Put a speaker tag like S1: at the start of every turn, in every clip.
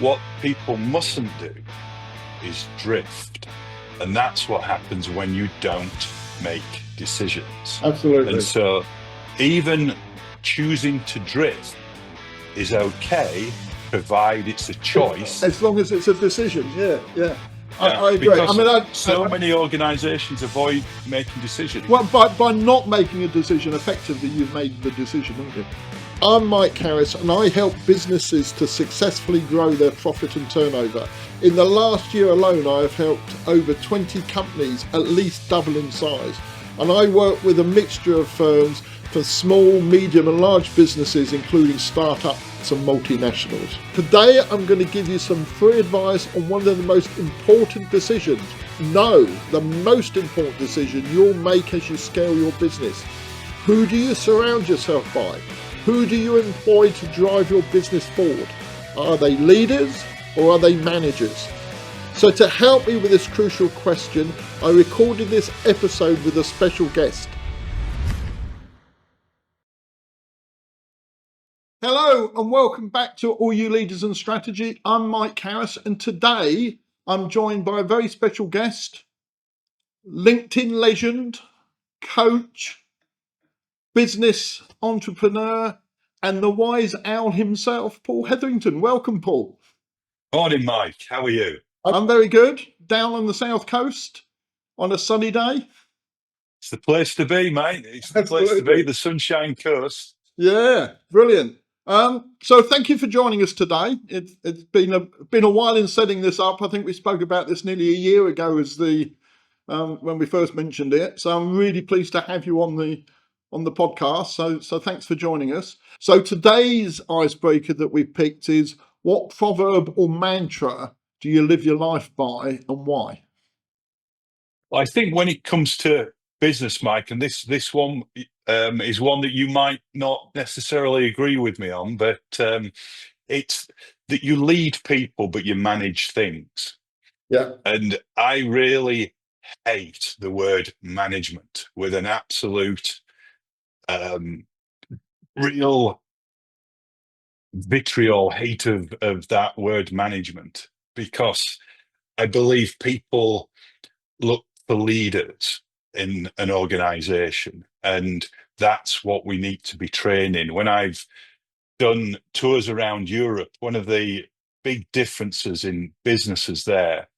S1: What people mustn't do is drift. And that's what happens when you don't make decisions. And
S2: Absolutely.
S1: so even choosing to drift is okay, provided it's a choice.
S2: As long as it's a decision. Yeah, yeah.
S1: Yeah,
S2: I agree.
S1: because
S2: I mean,
S1: many organizations avoid making decisions.
S2: well, by not making a decision, effectively, you've made the decision, haven't you? I'm Mike Harris, and I help businesses to successfully grow their profit and turnover. In the last year alone, I have helped over 20 companies at least double in size. And I work with a mixture of firms for small, medium, and large businesses, including startups and multinationals. Today, I'm going to give you some free advice on one of the most important decisions. No, the most important decision you'll make as you scale your business. Who do you surround yourself by? Who do you employ to drive your business forward? Are they leaders or are they managers? So to help me with this crucial question, I recorded this episode with a special guest. Hello and welcome back to All You Leaders and Strategy. I'm Mike Harris, and today I'm joined by a very special guest, LinkedIn legend, coach, business entrepreneur, and the wise owl himself, Paul Hetherington. Welcome, Paul.
S1: Morning, Mike. How are you?
S2: I'm very good. Down on the south coast on a sunny day.
S1: It's the place to be, mate. It's the place to be, the Sunshine Coast.
S2: Yeah, brilliant. So thank you for joining us today. It's been a while in setting this up. I think we spoke about this nearly a year ago as when we first mentioned it. So I'm really pleased to have you on the podcast. So thanks for joining us. So today's icebreaker that we picked is, what proverb or mantra do you live your life by and why?
S1: Well, I think when it comes to business, Mike, and this one is one that you might not necessarily agree with me on, but it's that you lead people, but you manage things.
S2: Yeah.
S1: And I really hate the word management with an absolute real vitriol hate of that word management, because I believe people look for leaders in an organization, and that's what we need to be training. When I've done tours around Europe, one of the big differences in businesses there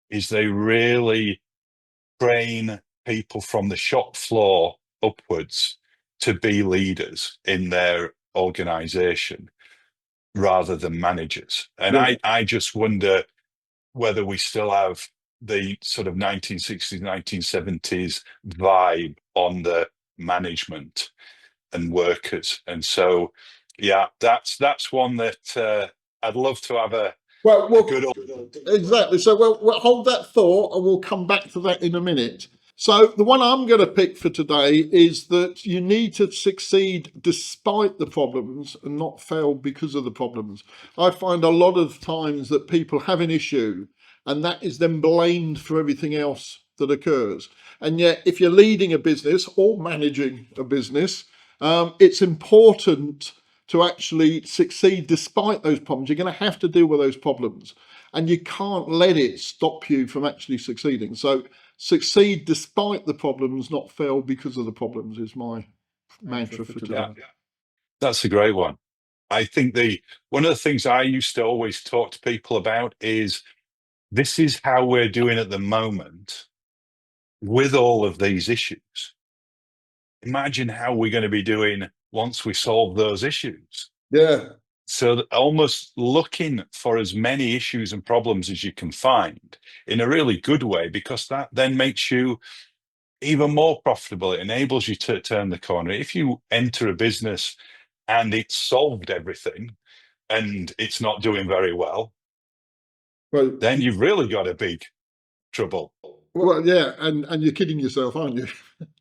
S1: is they really train people from the shop floor upwards to be leaders in their organization rather than managers. And
S2: Yeah.
S1: I just wonder whether we still have the sort of 1960s, 1970s vibe on the management and workers. And so, yeah, that's one that I'd love to have a
S2: Well,
S1: good.
S2: exactly. So we'll hold that thought and we'll come back to that in a minute. So the one I'm going to pick for today is that you need to succeed despite the problems and not fail because of the problems. I find a lot of times that people have an issue and that is then blamed for everything else that occurs. And yet, if you're leading a business or managing a business, it's important to actually succeed despite those problems. You're going to have to deal with those problems, and you can't let it stop you from actually succeeding. So succeed despite the problems, not fail because of the problems, is my mantra for today.
S1: Yeah, that's a great one. I think one of the things I used to always talk to people about is this is how we're doing at the moment with all of these issues. Imagine how we're going to be doing once we solve those issues.
S2: Yeah.
S1: So almost looking for as many issues and problems as you can find in a really good way, because that then makes you even more profitable. It enables you to turn the corner. If you enter a business and it's solved everything and it's not doing very well,
S2: Well,
S1: then you've really got a big trouble.
S2: well, yeah, and you're kidding yourself, aren't you?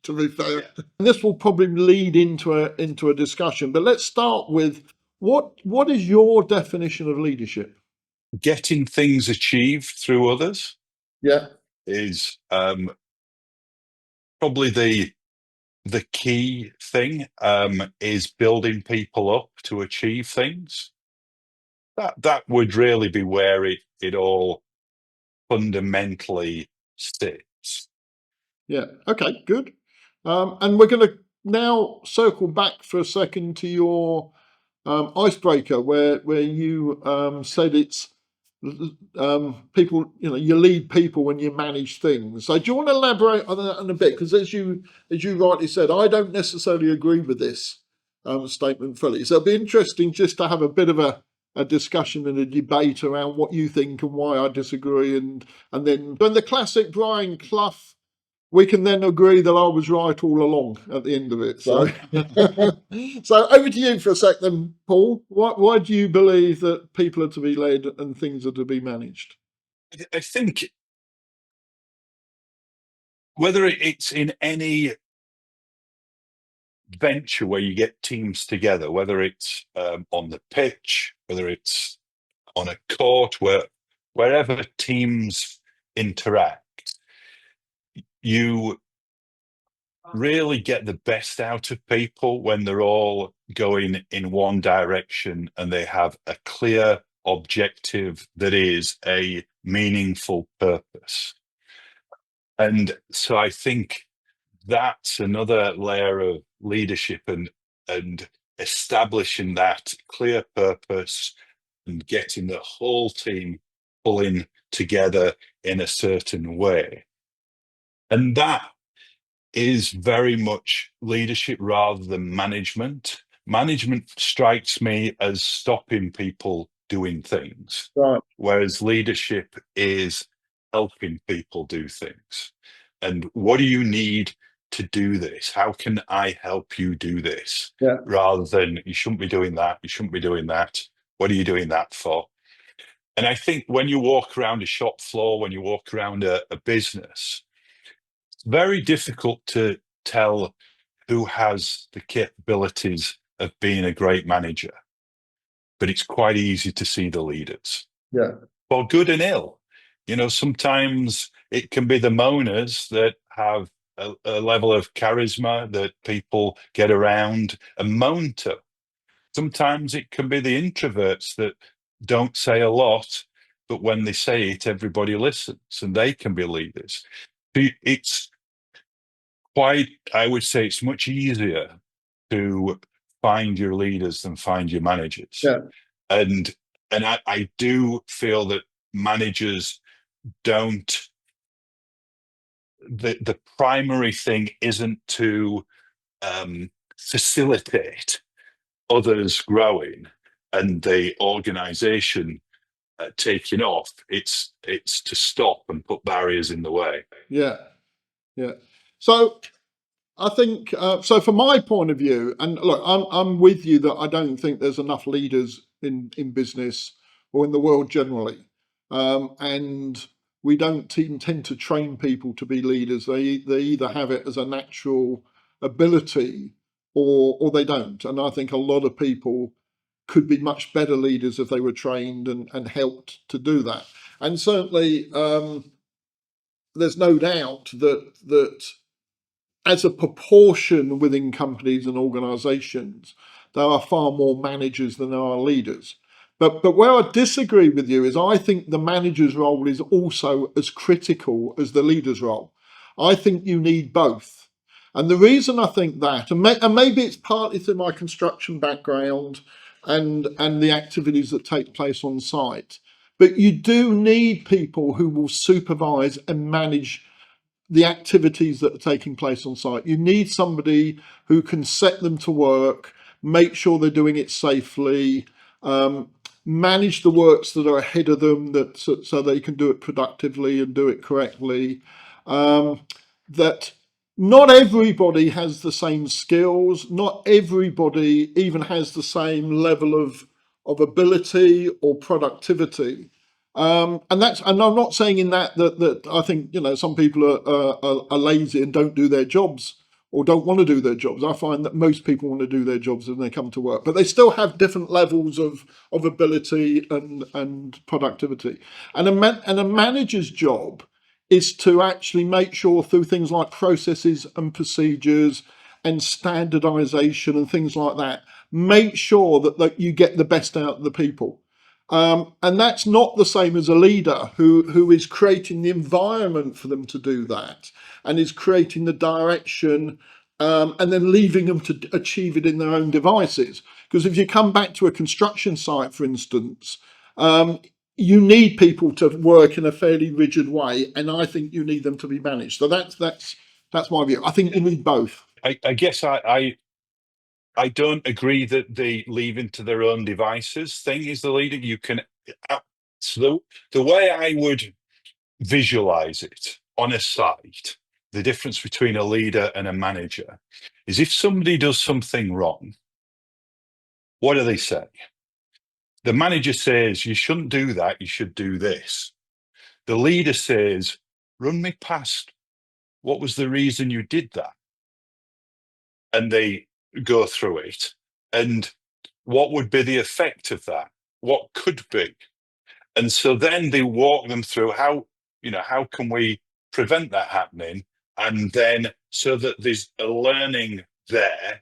S2: To be fair, and this will probably lead into a discussion. But let's start with what is your definition of leadership?
S1: Getting things achieved through others
S2: Yeah.
S1: is probably the key thing, is building people up to achieve things. That would really be where it all fundamentally sits.
S2: Yeah. Okay. Good. And we're going to now circle back for a second to your icebreaker, where you said it's people. You know, you lead people when you manage things. So do you want to elaborate on that in a bit? Because as you rightly said, I don't necessarily agree with this statement fully. So it'll be interesting just to have a bit of a discussion and a debate around what you think and why I disagree, and then when the classic Brian Clough, we can then agree that I was right all along at the end of it. So, so over to you for a sec then, Paul. Why do you believe that people are to be led and things are to be managed?
S1: I think whether it's in any venture where you get teams together, whether it's on the pitch, whether it's on a court, wherever teams interact, you really get the best out of people when they're all going in one direction and they have a clear objective that is a meaningful purpose. And so I think that's another layer of leadership, and establishing that clear purpose and getting the whole team pulling together in a certain way. And that is very much leadership rather than management. Management strikes me as stopping people doing things,
S2: Right.
S1: whereas leadership is helping people do things. And what do you need to do this? How can I help you do this?
S2: Yeah.
S1: Rather than, you shouldn't be doing that, you shouldn't be doing that. What are you doing that for? And I think when you walk around a shop floor, when you walk around a business, it's very difficult to tell who has the capabilities of being a great manager, but it's quite easy to see the leaders.
S2: Yeah.
S1: For good and ill. You know, sometimes it can be the moaners that have a level of charisma that people get around and moan to. Sometimes it can be the introverts that don't say a lot, but when they say it, everybody listens, and they can be leaders. It's quite, I would say it's much easier to find your leaders than find your managers.
S2: Yeah.
S1: And I do feel that managers don't, the primary thing isn't to facilitate others growing and the organization taking off. It's to stop and put barriers in the way.
S2: Yeah. Yeah. So I think so. From my point of view, and look, I'm with you that I don't think there's enough leaders in business or in the world generally, and we don't tend to train people to be leaders. They either have it as a natural ability or they don't. And I think a lot of people could be much better leaders if they were trained and helped to do that. And certainly, there's no doubt that as a proportion within companies and organisations, there are far more managers than there are leaders. But where I disagree with you is I think the manager's role is also as critical as the leader's role. I think you need both. And the reason I think that, and maybe it's partly through my construction background and the activities that take place on site, but you do need people who will supervise and manage the activities that are taking place on site. You need somebody who can set them to work, make sure they're doing it safely, manage the works that are ahead of them, so they can do it productively and do it correctly. That not everybody has the same skills, not everybody even has the same level of ability or productivity. And I'm not saying in that I think, you know, some people are lazy and don't do their jobs or don't want to do their jobs. I find that most people want to do their jobs when they come to work, but they still have different levels of ability and productivity. And a manager's job is to actually make sure through things like processes and procedures and standardization and things like that, make sure that you get the best out of the people. And that's not the same as a leader who is creating the environment for them to do that and is creating the direction, and then leaving them to achieve it in their own devices. Because if you come back to a construction site, for instance, you need people to work in a fairly rigid way, and I think you need them to be managed. So that's my view. I think you need both.
S1: I guess I don't agree that the leaving to their own devices thing is the leader. You can, so the way I would visualize it on a site, the difference between a leader and a manager is if somebody does something wrong, what do they say? The manager says, you shouldn't do that, you should do this. The leader says, run me past what was the reason you did that? And they go through it. And what would be the effect of that? What could be? And so then they walk them through how can we prevent that happening? And then so that there's a learning there,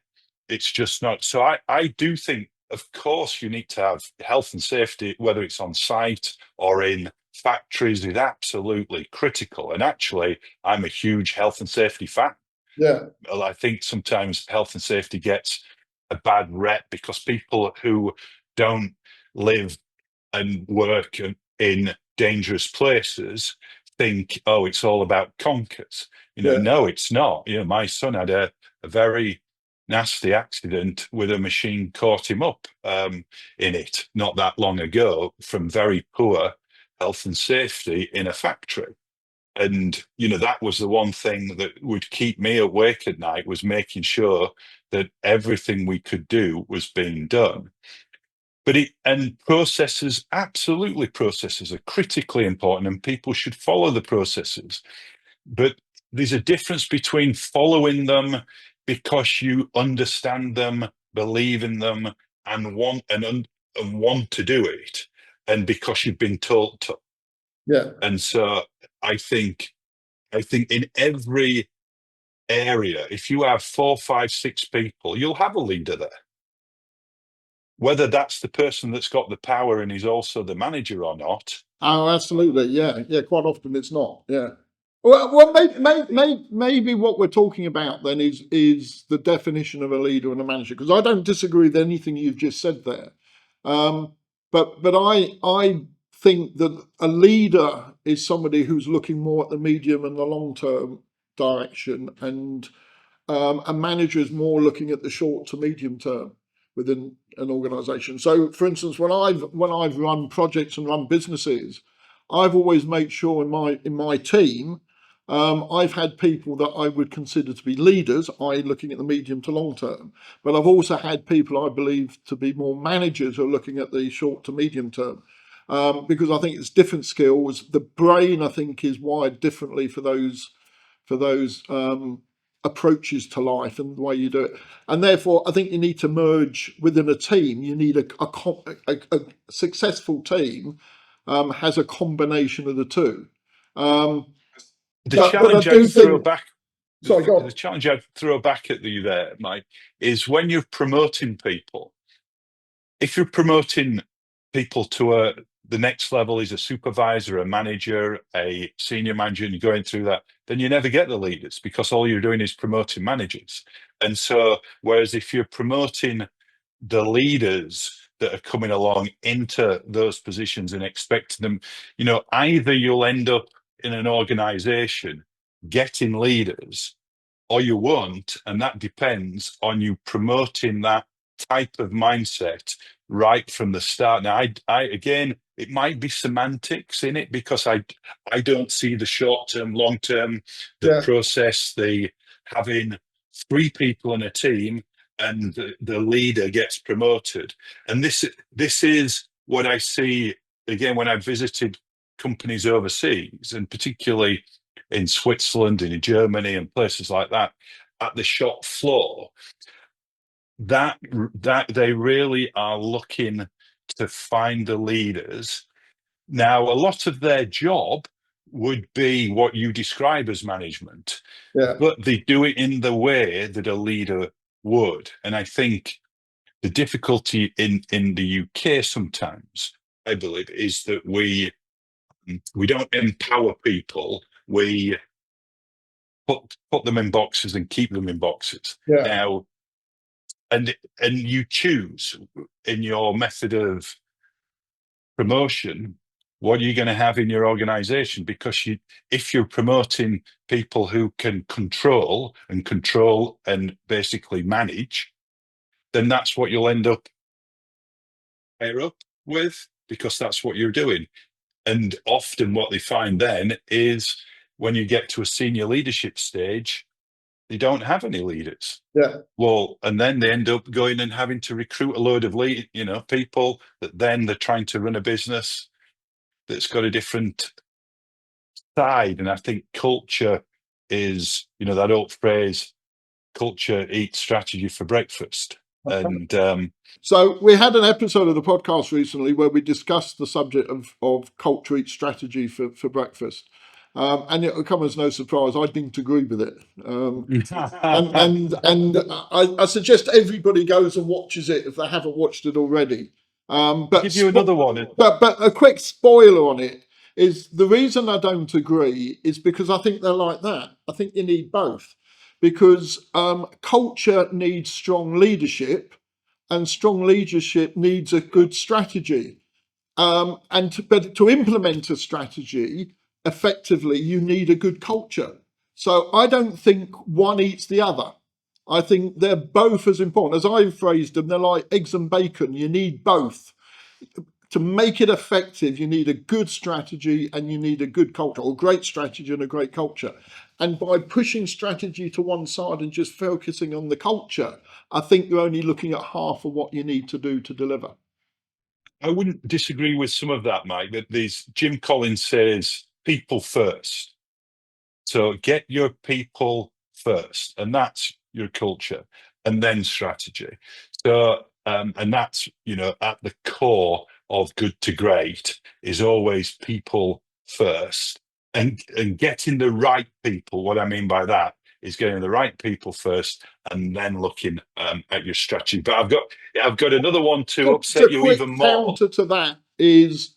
S1: it's just not. So I do think, of course, you need to have health and safety, whether it's on site or in factories, is absolutely critical. And actually, I'm a huge health and safety fan.
S2: Yeah,
S1: I think sometimes health and safety gets a bad rep because people who don't live and work in dangerous places think, oh, it's all about conkers.
S2: yeah,
S1: No, it's not. My son had a very nasty accident with a machine caught him up in it not that long ago from very poor health and safety in a factory. And that was the one thing that would keep me awake at night, was making sure that everything we could do was being done. And processes, absolutely, processes are critically important and people should follow the processes. But there's a difference between following them because you understand them, believe in them, and want to do it, and because you've been told to.
S2: yeah.
S1: And so I think in every area, if you have 4, 5, 6 people, you'll have a leader there. Whether that's the person that's got the power and is also the manager or not.
S2: Oh, absolutely. Yeah, yeah. Quite often it's not. Yeah. Well, maybe what we're talking about then is the definition of a leader and a manager, because I don't disagree with anything you've just said there. But I think that a leader is somebody who's looking more at the medium and the long term direction, and a manager is more looking at the short to medium term within an organisation. So, for instance, when I've run projects and run businesses, I've always made sure in my team, I've had people that I would consider to be leaders, i.e., looking at the medium to long term. But I've also had people I believe to be more managers who are looking at the short to medium term. Because I think it's different skills. The brain, I think, is wired differently for those approaches to life and the way you do it. And therefore, I think you need to merge within a team. You need a successful team has a combination of the two.
S1: The
S2: But I
S1: challenge
S2: do
S1: I'd throw
S2: think.
S1: back,
S2: Sorry, go
S1: the
S2: on.
S1: challenge I'd throw back at you there, Mike, is when you're promoting people. If you're promoting people to the next level is a supervisor, a manager, a senior manager, and you're going through that, then you never get the leaders because all you're doing is promoting managers. And so, whereas if you're promoting the leaders that are coming along into those positions and expecting them, either you'll end up in an organization getting leaders or you won't. And that depends on you promoting that type of mindset right from the start. Now, I again, it might be semantics in it because I don't see the short term, long term, the
S2: Yeah,
S1: process, the having 3 people in a team and the leader gets promoted. And this is what I see again when I visited companies overseas, and particularly in Switzerland and in Germany and places like that, at the shop floor, that they really are looking to find the leaders. Now, a lot of their job would be what you describe as management,
S2: yeah,
S1: but they do it in the way that a leader would. And I think the difficulty in the UK sometimes, I believe, is that we don't empower people. We put them in boxes and keep them in boxes.
S2: Yeah.
S1: Now, and you choose in your method of promotion what are you going to have in your organization, because if you're promoting people who can control and basically manage, then that's what you'll end up higher up with, because that's what you're doing. And often what they find then is when you get to a senior leadership stage, they don't have any leaders.
S2: Yeah.
S1: Well, and then they end up going and having to recruit a load of people that then they're trying to run a business that's got a different side. And I think culture is, that old phrase, culture eats strategy for breakfast. And
S2: So we had an episode of the podcast recently where we discussed the subject of culture eats strategy for breakfast. And it will come as no surprise, I didn't agree with it. And I suggest everybody goes and watches it if they haven't watched it already. But
S1: give you another one.
S2: But a quick spoiler on it is the reason I don't agree is because I think they're like that. I think you need both, because culture needs strong leadership, and strong leadership needs a good strategy. But to implement a strategy effectively, you need a good culture. So I don't think one eats the other. I think they're both as important. As I've phrased them, they're like eggs and bacon. You need both. To make it effective, you need a good strategy and you need a good culture, or great strategy and a great culture. And by pushing strategy to one side and just focusing on the culture, I think you're only looking at half of what you need to do to deliver.
S1: I wouldn't disagree with some of that, Mike. That Jim Collins says people first. So get your people first, and that's your culture, and then strategy. So, and that's, at the core of good to great is always people first, and getting the right people. What I mean by that is getting the right people first, and then looking at your strategy. But I've got another one to upset you even more.
S2: Counter to that is,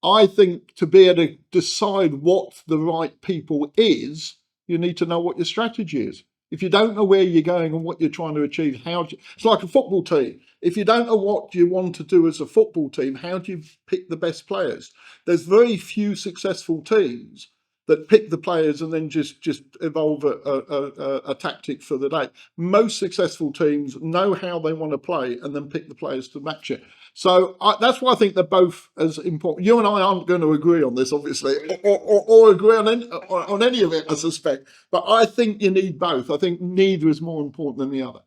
S2: I think to be able to decide what the right people is, you need to know what your strategy is. If you don't know where you're going and what you're trying to achieve, it's like a football team. If you don't know what you want to do as a football team, how do you pick the best players? There's very few successful teams that pick the players and then just evolve a tactic for the day. Most successful teams know how they want to play and then pick the players to match it. So that's why I think they're both as important. You and I aren't going to agree on this, obviously, or agree on any of it, I suspect. But I think you need both. I think neither is more important than the other.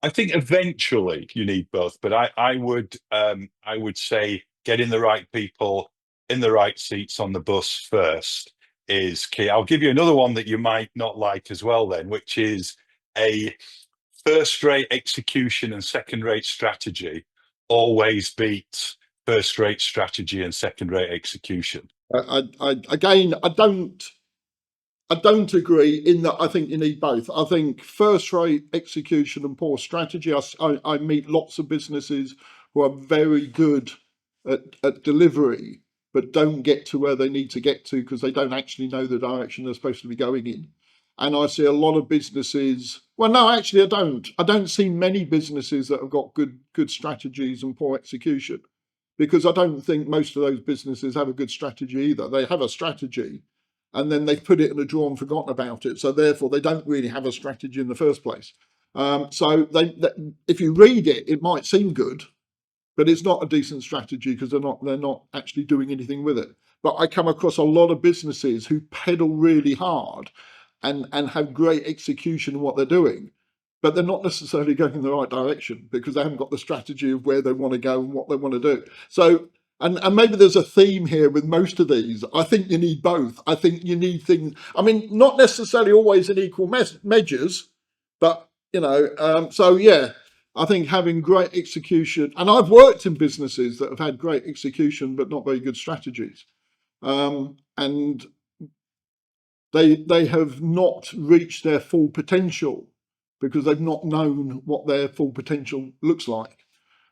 S1: I think eventually you need both, but I would say getting the right people in the right seats on the bus first is key. I'll give you another one that you might not like as well, then, which is a first-rate execution and second-rate strategy always beats first-rate strategy and second-rate execution.
S2: Again, I don't agree in that. I think you need both. I think first-rate execution and poor strategy. I meet lots of businesses who are very good at delivery, but don't get to where they need to get to because they don't actually know the direction they're supposed to be going in. And I see a lot of businesses. Well, no, actually, I don't. I don't see many businesses that have got good strategies and poor execution, because I don't think most of those businesses have a good strategy either. They have a strategy, and then they've put it in a drawer and forgotten about it. So therefore, they don't really have a strategy in the first place. So if you read it, it might seem good, but it's not a decent strategy because they're not actually doing anything with it. But I come across a lot of businesses who pedal really hard and have great execution in what they're doing, but they're not necessarily going in the right direction because they haven't got the strategy of where they want to go and what they want to do. So, and maybe there's a theme here with most of these. I think you need both. I think you need things, I mean, not necessarily always in equal measures, but, so yeah, I think having great execution, and I've worked in businesses that have had great execution, but not very good strategies. And they have not reached their full potential because they've not known what their full potential looks like.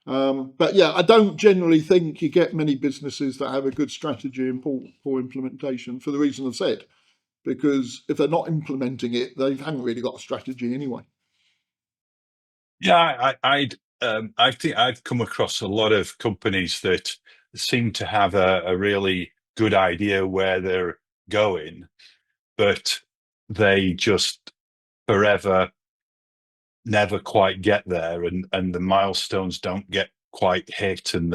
S2: But yeah, I don't generally think you get many businesses that have a good strategy and poor implementation for the reason I've said, because if they're not implementing it, they haven't really got a strategy anyway.
S1: Yeah, I think I've come across a lot of companies that seem to have a really good idea where they're going, but they just forever never quite get there, and the milestones don't get quite hit, and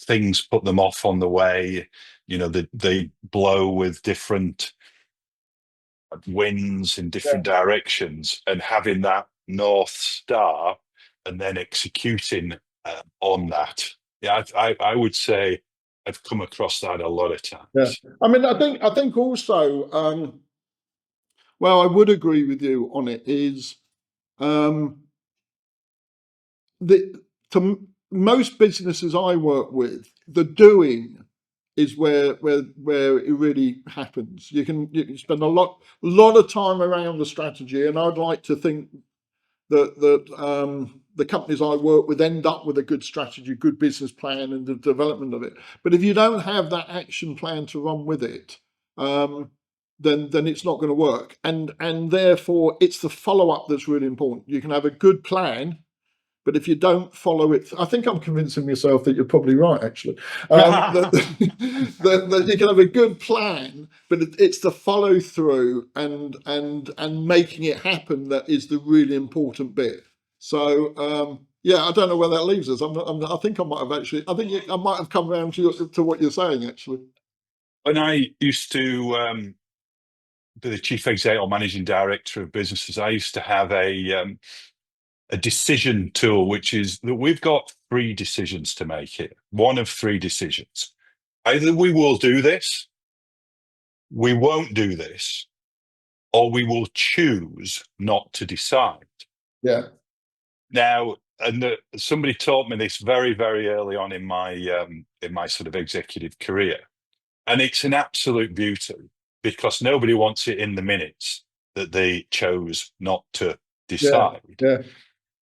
S1: things put them off on the way. They blow with different winds in different directions, and having that North Star and then executing on that. Yeah, I would say I've come across that a lot of
S2: Yeah,
S1: times.
S2: I mean, I think also, well, I would agree with you on it. Is um, the to most businesses I work with, the doing is where it really happens. You can spend a lot of time around the strategy, and I'd like to think that the companies I work with end up with a good strategy, good business plan, and the development of it. But if you don't have that action plan to run with it, then it's not going to work. And therefore, it's the follow up that's really important. You can have a good plan, but if you don't follow it, I think I'm convincing myself that you're probably right, actually. That you can have a good plan, but it's the follow through and making it happen that is the really important bit. So yeah, I don't know where that leaves us. I think I might have actually. I might have come around to what you're saying, actually.
S1: When I used to be the chief executive or managing director of businesses, I used to have a decision tool, which is that we've got three decisions to make here. One of three decisions. Either we will do this, we won't do this, or we will choose not to decide.
S2: Yeah,
S1: Now, somebody taught me this very, very early on in my sort of executive career, and it's an absolute beauty because nobody wants it in the minutes that they chose not to
S2: yeah,
S1: decide.
S2: yeah.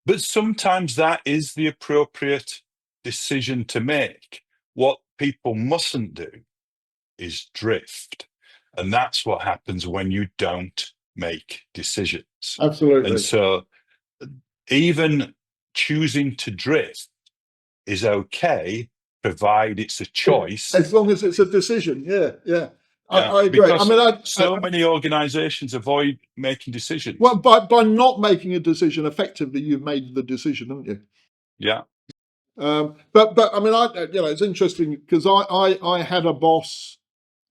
S1: But sometimes that is the appropriate decision to make. What people mustn't do is drift. And that's what happens when you don't make decisions. And
S2: Absolutely.
S1: so even choosing to drift is okay, provided it's a choice.
S2: As long as it's a decision. Yeah, yeah.
S1: Yeah,
S2: I agree. I
S1: because
S2: mean,
S1: so many organizations avoid making
S2: well,
S1: decisions.
S2: by not making a decision effectively, you've made the decision, haven't you?
S1: Yeah.
S2: But I mean, it's interesting because I had a boss,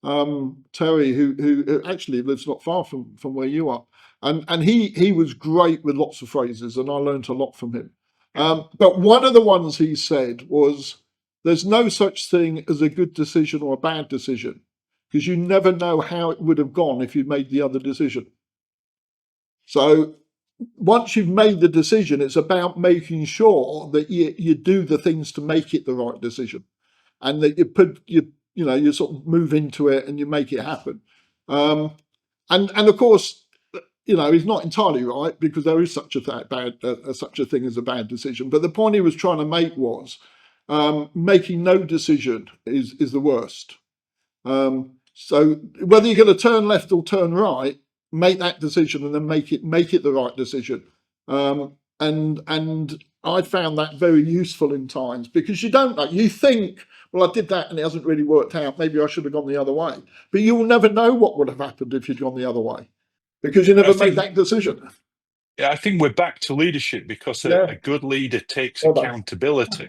S2: Terry, who actually lives not far from where you are, and he was great with lots of phrases, and I learned a lot from him. But one of the ones he said was, "There's no such thing as a good decision or a bad decision, because you never know how it would have gone if you'd made the other decision." So once you've made the decision, it's about making sure that you do the things to make it the right decision, and that you sort of move into it and you make it happen. And of course, he's not entirely right because there is such a thing as a bad decision. But the point he was trying to make was making no decision is the worst. So whether you're going to turn left or turn right, make that decision and then make it the right decision. And I found that very useful in times because you don't know. You think, well, I did that and it hasn't really worked out. Maybe I should have gone the other way. But you will never know what would have happened if you'd gone the other way because you
S1: I
S2: never made
S1: think
S2: that decision.
S1: Yeah, I think we're back to leadership because a
S2: Yeah.
S1: good leader takes
S2: Well done.
S1: accountability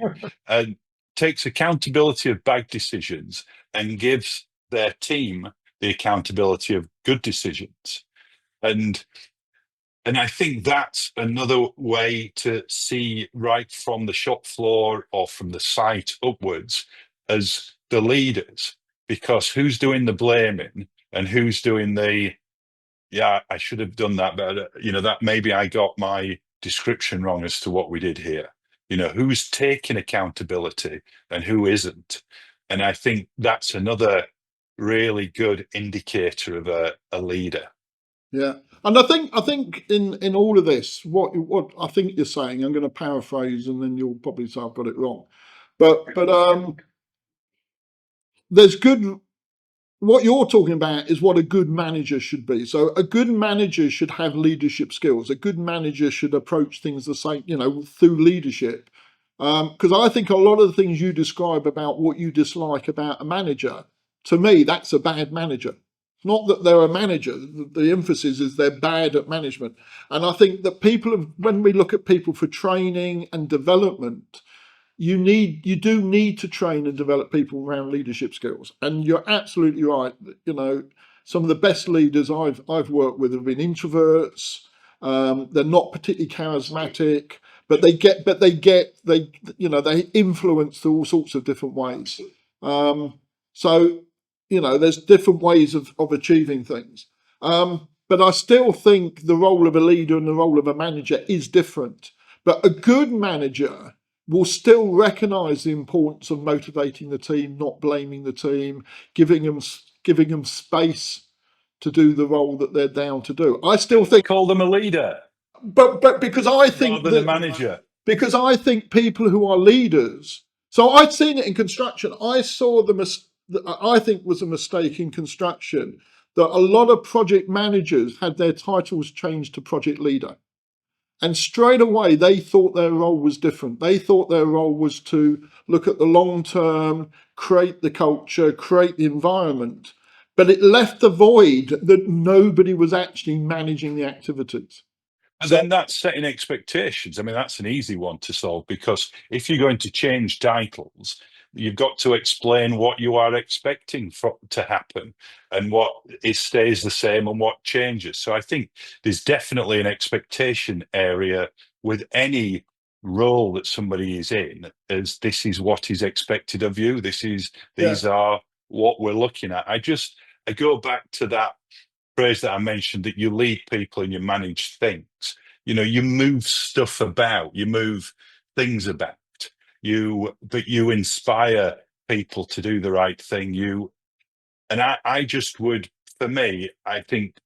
S1: and takes accountability of bad decisions and gives their team the accountability of good decisions. And and I think that's another way to see right from the shop floor or from the site upwards as the leaders, because who's doing the blaming and who's doing the yeah, I should have done that better. That maybe I got my description wrong as to what we did here. Who's taking accountability and who isn't. And I think that's another really good indicator of a leader.
S2: Yeah. And I think in all of this, what I think you're saying, I'm going to paraphrase, and then you'll probably say I've got it wrong. But there's good. What you're talking about is what a good manager should be. So a good manager should have leadership skills. A good manager should approach things the same, through leadership. Because I think a lot of the things you describe about what you dislike about a manager, to me, that's a bad manager. Not that they're a manager. The emphasis is they're bad at management. And I think that when we look at people for training and development, you do need to train and develop people around leadership skills. And you're absolutely right. Some of the best leaders I've worked with have been introverts. They're not particularly charismatic, but they influence through all sorts of different ways. So there's different ways of achieving things. But I still think the role of a leader and the role of a manager is different. But a good manager will still recognise the importance of motivating the team, not blaming the team, giving them space to do the role that they're down to do. I still think
S1: Call them a leader,
S2: but because I think
S1: rather than a manager.
S2: Because I think people who are leaders. So I'd seen it in construction. I saw I think was a mistake in construction that a lot of project managers had their titles changed to project leader. And straight away, they thought their role was different. They thought their role was to look at the long term, create the culture, create the environment. But it left the void that nobody was actually managing the activities.
S1: And then that's setting expectations. I mean, that's an easy one to solve, because if you're going to change titles, you've got to explain what you are expecting to happen and what stays the same and what changes. So I think there's definitely an expectation area with any role that somebody is in, as this is what is expected of you. These are what we're looking at. I go back to that phrase that I mentioned, that you lead people and you manage things. You move stuff about, you move things about, but you inspire people to do the right thing. I just would, for me, I think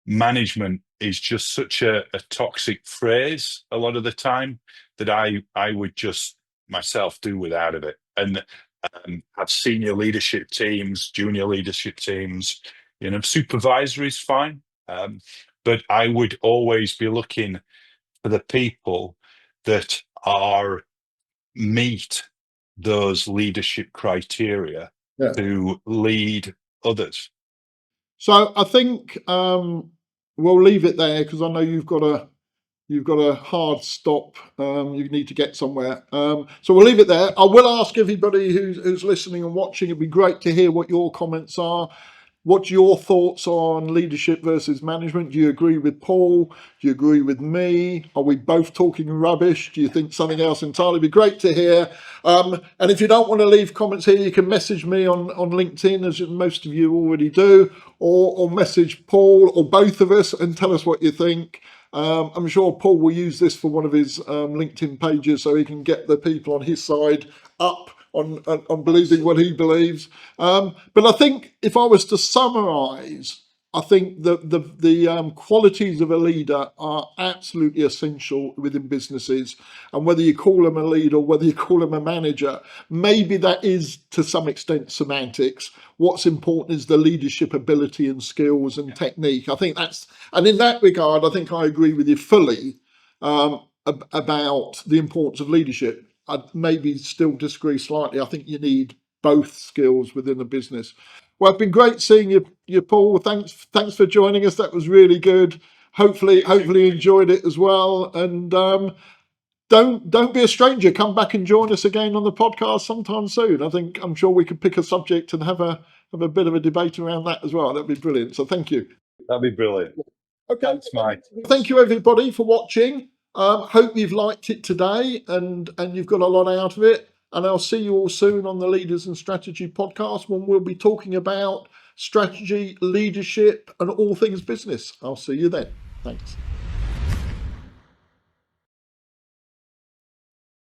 S1: management is just such a toxic phrase a lot of the time that I would just myself do without of it, and have senior leadership teams, junior leadership teams. Supervisory is fine, but I would always be looking for the people that meet those leadership criteria to lead others.
S2: So I think we'll leave it there, because I know you've got a hard stop. You need to get somewhere. So we'll leave it there. I will ask everybody who's listening and watching. It'd be great to hear what your comments are. What's your thoughts on leadership versus management? Do you agree with Paul? Do you agree with me? Are we both talking rubbish? Do you think something else entirely? It'd be great to hear. And if you don't want to leave comments here, you can message me on LinkedIn, as most of you already do, or message Paul or both of us and tell us what you think. I'm sure Paul will use this for one of his LinkedIn pages, so he can get the people on his side up on believing what he believes. But I think if I was to summarise, I think that the qualities of a leader are absolutely essential within businesses. And whether you call them a leader or whether you call them a manager, maybe that is to some extent semantics. What's important is the leadership ability and skills and technique. I think and in that regard, I think I agree with you fully about the importance of leadership. I'd maybe still disagree slightly. I think you need both skills within a business. Well, it's been great seeing you, Paul. Thanks for joining us. That was really good. Hopefully you enjoyed it as well. And don't be a stranger. Come back and join us again on the podcast sometime soon. I'm sure we could pick a subject and have a bit of a debate around that as well. That'd be brilliant. So thank you.
S1: That'd be brilliant.
S2: Okay.
S1: Thanks, Mike.
S2: Thank you, everybody, for watching. Hope you've liked it today and you've got a lot out of it. And I'll see you all soon on the Leaders and Strategy podcast, when we'll be talking about strategy, leadership, and all things business. I'll see you then. Thanks.